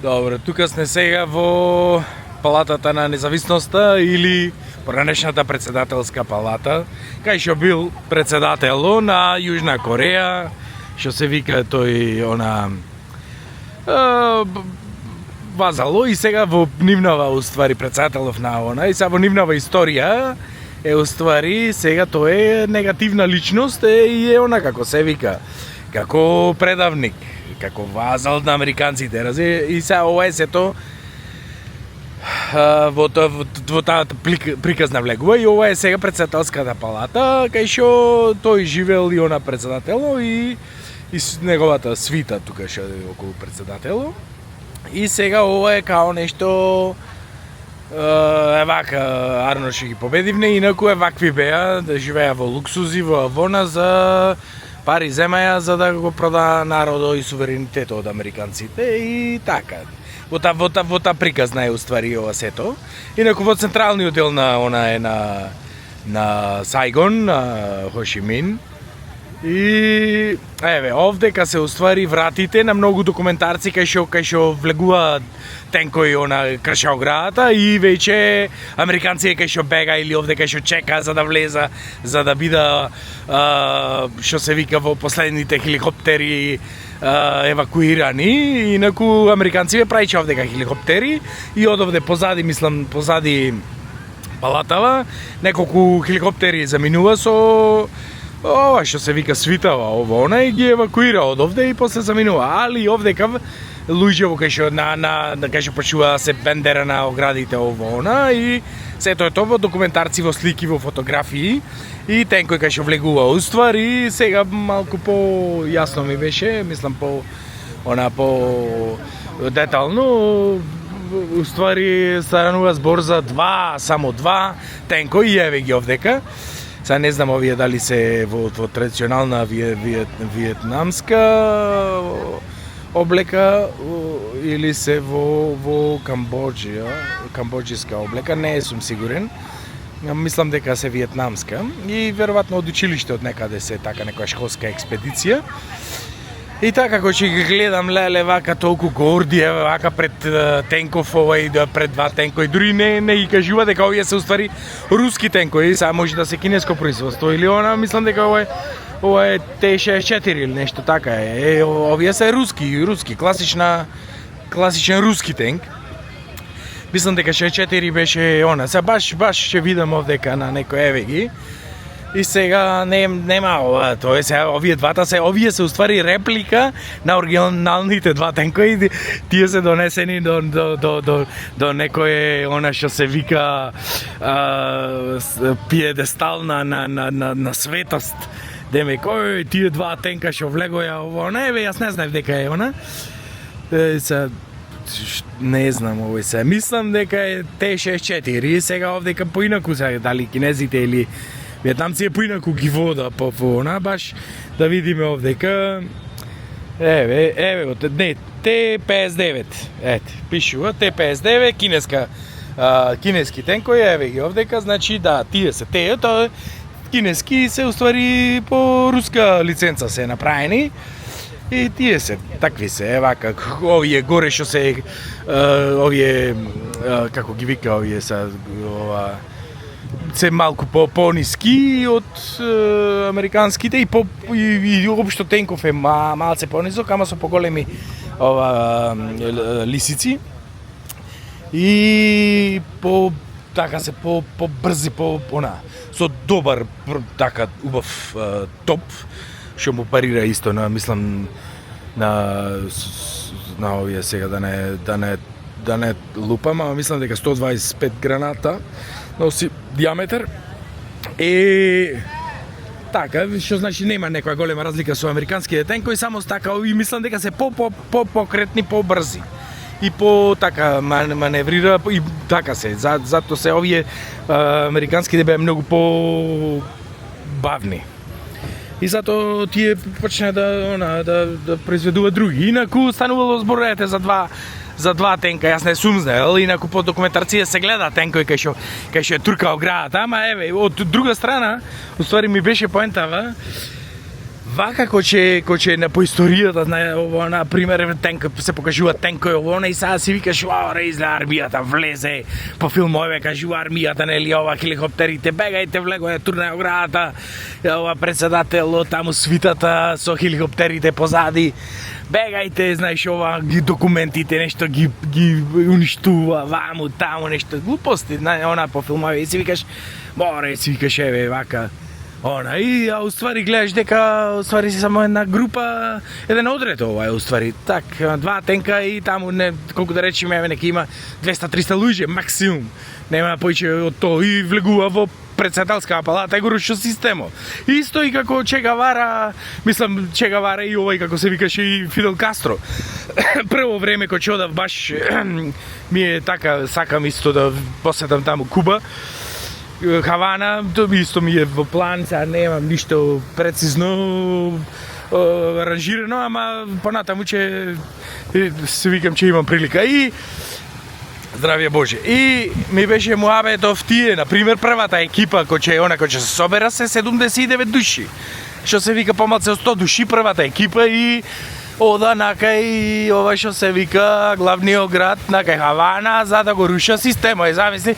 Добро, тука сме сега во Палатата на независноста или поранешната председателска палата, кај што бил председатело на Јужна Кореја, што се вика тој Вазало, и сега во нивнава уствари председателов на она, и сега во нивнава историја уствари сега тој е негативна личност и е она како се вика, како предавник, како вазал на американците, и сега ова е сето во таа приказна влегува, и ова е сега председателската палата, кај што тој живел и она председатело и неговата свита тука што е околу председатело. И сега ова е као нешто вака Арно што ги победивне, инаку вакви беа да живеа во луксузи, во авона, за пари земаја за да го прода народот и суверенитетот од американците и така. Во та приказна е уствари ова сето. Инаку во централниот дел на она е на Сайгон, на Хошимин. И еве, овдека се уствари вратите на многу документарци кај што влегуваат тенкови она кршао градата и веќе американци кај што бега или овде кај што чека за да влеза, за да бида што се вика во последните хеликоптери евакуирани. Инаку американци прајче овдека хеликоптери и од овде позади палатава неколку хеликоптери заминува со ова што се вика свитава ово она и ги евакуира од овде и после заминува. Али овдека луѓе во кај што почува да се бендера на оградите ово она и сето е тоа во документарци, во слики, во фотографии и тенкој кај што влегува уствари. Сега малку по јасно ми беше, мислам по детално, уствари станува збор за само два тенкои и еве ги овдека. Сега не знам овие дали се во традиционална виетнамска облека или се во камбоџиска облека, не сум сигурен. Мислам дека се виетнамска и веројатно од училиште од некаде се така некоја школска експедиција. И така кога ќе ги гледам леле вака толку горди, вака пред тенков овај, пред два тенкови, дури не ги кажува дека овие се уствари руски тенкови, сега може да се кинеско производство или она, мислам дека ова е Т-64 или нешто така е. Овие се руски, класичен руски тенк. Мислам дека 64 беше она. Сега баш ќе видам овдека на некој еве ги. И сега нема ова, тоа е сега овие се уствари реплика на оригиналните два тенкови, тие се донесени до некој она што се вика пиедестал на светост. Демек, тие два тенка што влегоја ово, еве јас не знаев дека е она. Не знам овој се. Мислам дека е Т-64, сега овдека поинаку се дали кинезите или виетнамци е поинаку ги вода по она, баш да видиме овдека. Еве, Т-59. Ете, пишува Т-59, кинески тенкови, еве ги овдека, значи да, тие се тоа кинески се уствари по руска лиценца се направени. И тие се, такви се, вака, овие горе што се, овие, како ги вика овие са, се малку по-ниски од американските и општо тенков е малце понизок, ама со поголеми лисици и така се по-брзи, со добар, така убав топ, што му парира исто мислам на овие сега да не лупам, ама мислам дека 125 граната носи диаметар. И така, што значи нема некоја голема разлика со американските тенкови, само така и мислам дека се покретни, побрзи и така маневрира и така се. Затоа се овие американските беа многу бавни. И затоа тие почна да произведува други. Инаку станувало зборете за два тенка, јас не сум знаел, инаку по документарција се гледа тенкови кај што е туркао градот, ама еве, од друга страна, уствари ми беше поентава, Вака кој на по историјата, на пример тенк се покажува тенкови и сега си викаш вау, изгледа армијата влезе по филмове, кажува армијата нели ова хеликоптерите бегајте влегоја турна оградата, ова председател таму свитата со хеликоптерите позади. Бегајте, знаеш, ова ги документите нешто ги уништува ваму таму нешто глупости, она по филмови и си викаш море, си викаш еве вака. И уствари гледаш дека уствари си само една група, еден одред ова е уствари. Так, два тенка и таму не колку да речеме нека има 200-300 луѓе максимум. Нема поиќе од тоа и влегува во председателска палата и го руши системот. Исто и како Че Гевара, мислам Че Гевара и овој како се викаше и Фидел Кастро. Прво време кога одав баш ми е така сакам исто да посетам таму Куба. Хавана, исто ми е во план, сега немам ништо прецизно аранжирано, ама понатаму че се викам че имам прилика и здравје Боже. И ми беше муабетов тие, например првата екипа кој се собера се 79 души. Што се вика помалку од 100 души првата екипа и ода накај ова што се вика главниот град накај Хавана за да го руша системот. Замисли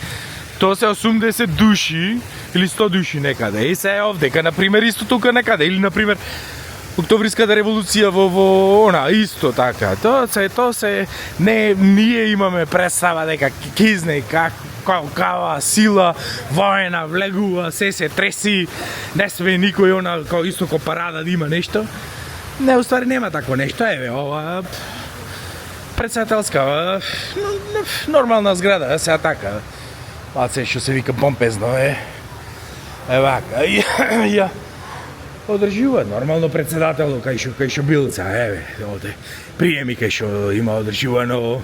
тоа се 80 души или 100 души некаде. И се овдека, например, исто тука некаде. Или, например, Октомвриската револуција во она, исто така. Тоа се, не, ние имаме представа дека кизне, какава сила, воена, влегува, се треси, не све никој она, исто ко парада да има нешто. Не, уствари нема такво нешто, еве, ова председателска, нормална зграда, сега така. Се што се вика помпезно вака, ја одржува нормално председател кај што билца, еве, овде приеми кај што има одржувано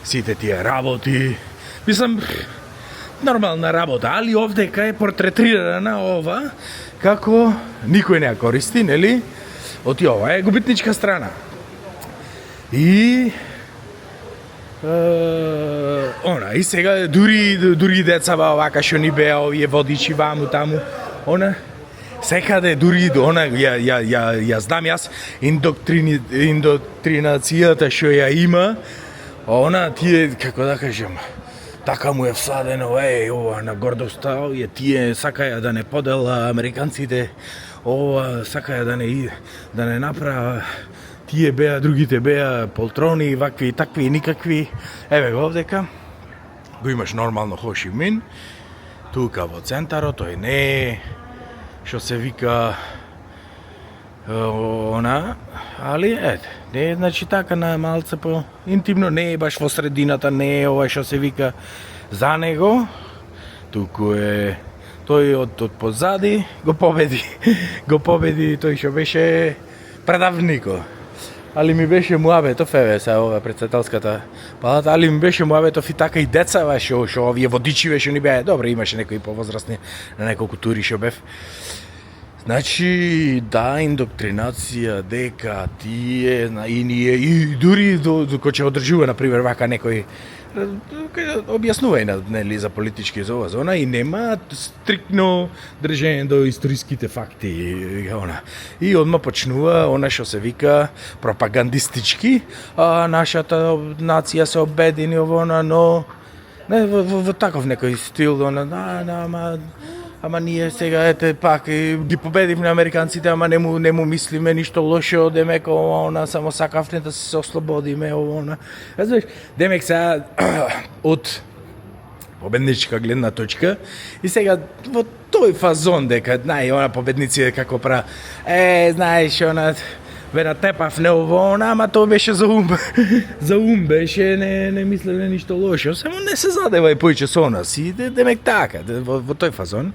сите тие работи. Мислам, нормална работа, али овде кај е портретирана ова како никој не ја користи, нели? Оти ова е губитничка страна. И и сега дури деца вака што ни беа овие водичи ваму таму, секаде дури ја знам јас индоктринацијата што ја има, тие како да кажам, така му е всадено, ова на гордоста, овие тие сакаја да не подела американците, ова сакаја да не направа. Тие беа, другите беа полтрони, вакви, такви, никакви. Еве го овдека, го имаш нормално Хо Ши Мин, тука во центарот, тој не е, што се вика, али, не е, значи така на малце по интимно, не е баш во средината, не е ова што се вика за него, туку е, тој од позади го победи тој што беше предавнико. Али ми беше муабетов, еве се ова председателската палата, али ми беше муабетов и така и децава што овие водичи што ни беа, добро имаше некои повозрастни на неколку тури што бев. Значи, да, индоктринација дека тие и ние и дури кога ќе одржува на пример вака некој објаснување нели за политички за ова зона и нема стриктно држење до историските факти и одма почнува што се вика пропагандистички, нашата нација се обедини но не во таков некој стил ама ние сега пак ги победивме американците, ама не му мислиме ништо лошо, демек само сакавме да се ослободиме Знаеш, демек сега од победничка гледна точка и сега во тој фазон дека победници како знаеш ве натепав не ама тоа беше за ум. За ум беше, не мислеле ништо лошо. Само не се задевај поиќе со нас. И демек така, во тој фазон.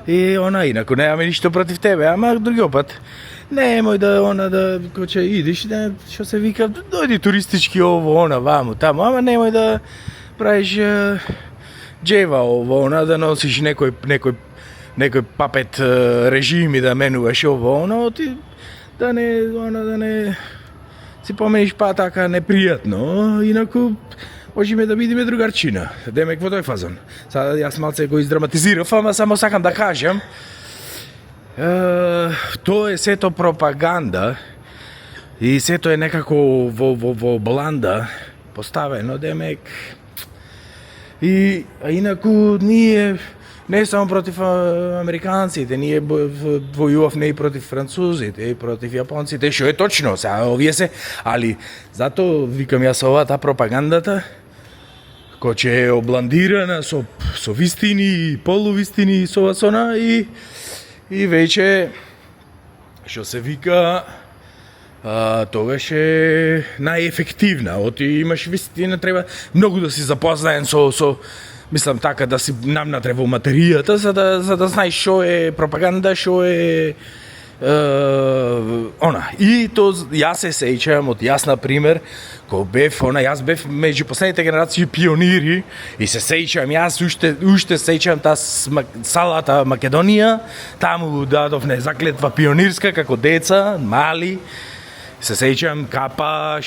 И инаку немаме ништо против тебе, ама другиот пат немој да кога ќе идиш, што се вика, дојди туристички ваму, таму, ама немој да правиш џева да носиш некој папет режим и да менуваш ти да не си помениш така непријатно, инаку можеме да бидеме другарчина. Демек во тој фазон. Сега јас малце го издраматизирав, ама само сакам да кажам Тоа е сето пропаганда и сето е некако во бланда поставено, демек. И инаку ние не само против американците, ние војувавме и против французите, и против јапонците, што е точно, сега овие се, али зато викам јас оваа пропагандата која че е обландирана со вистини и полувистини со васона и веќе што се вика тогаш е најефективна. Оти имаш вистина, треба многу да си запознаен со мислам така да си намнатре во материјата за да знаеш што е пропаганда, што е И то јас се сеќавам од јас на пример, кога бев јас бев меѓу последните генерации пионири и се сеќавам јас уште сеќавам таа салата Македонија, таму дадовне заклетва пионирска како деца, мали. Се сеќавам капа,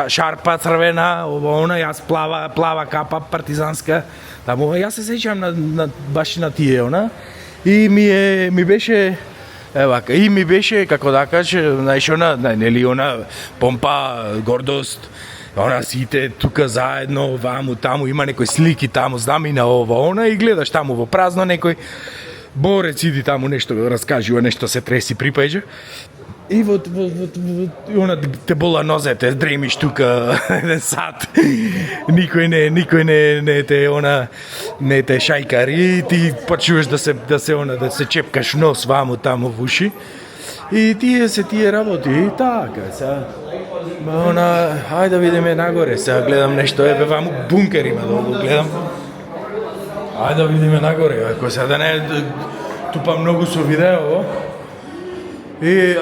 шарпа црвена, јас плава капа партизанска. Таму јас се сеќавам на баш на тие и ми беше ми беше како да кажеш, знаеш нели помпа, гордост, сите тука заедно, ваму таму има некои слики таму, знам и на ова и гледаш таму во празно некој борец иди таму нешто раскажува, нешто се треси припаѓа. И те бола нозете, дремиш тука еден сат. Никој не те шајкари, ти почуваш да се чепкаш нос ваму таму во уши. И тие работи, и така, сега. Ајде да видиме нагоре, сега гледам нешто, ваму бункер има долу, гледам. Ајде да видиме нагоре, ако сега да не тупам многу со видео.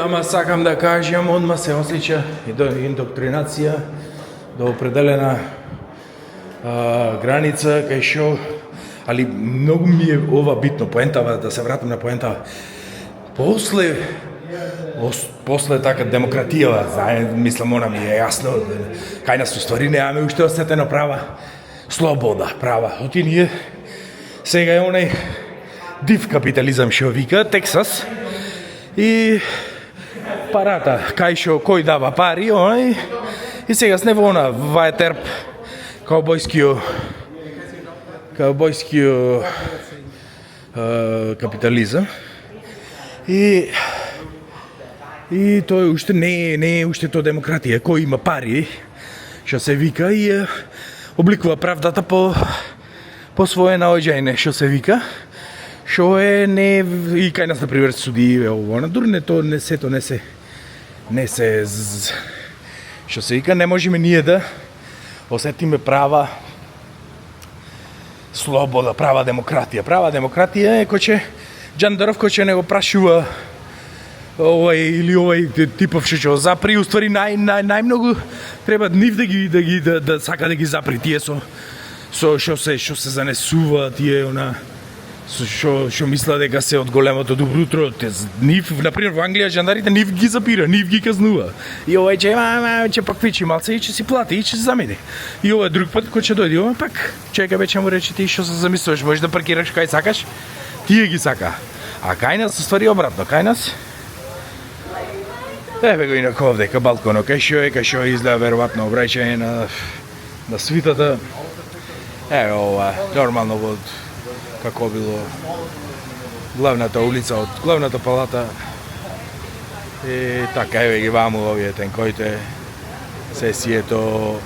Ама сакам да кажам, одма се ослича и до индоктринација, до определена граница, кај шо, али многу ми е ова битно, поентава, да се вратам на поентава. После така демократија, мислам, ми е јасно, кај нас уствари немаме уште осетено права, слобода, права. Оти ние, сега е онај див капитализам шо вика, Тексас, и парата, кој дава пари, и сега с него вајтерп каубојскио капитализам. И тој уште не е уште тоа демократија, кој има пари, што се вика, и обликува правдата по своје наоѓање, што се вика. Што е и кај нас на пример судије дури не се што се вика, не можеме ние да осетиме права слобода, права демократија. Права демократија е кој че Џандаров кој че не го прашува овај типов што запри, уствари најмногу треба нив да сака да ги запри тие со што се занесува тие што мисла дека се од големото добро утро. Нив, например, во Англија жандарите нив ги запира, нив ги казнува. И овај че пак вичи малце и че си плати и че се замени. И овај друг пат кој ќе дојде, пак чека веќе му рече ти што се замислуваш, можеш да паркираш кај сакаш, тие ги сака. А кај нас ствари обратно, кај нас еве го инако овде кај балконот, кај што изгледа веројатно обраќање на свитата. Еве ова, нормално во како било главната улица од главната палата. И така, еве ги ваму овие тенкоите, сесието,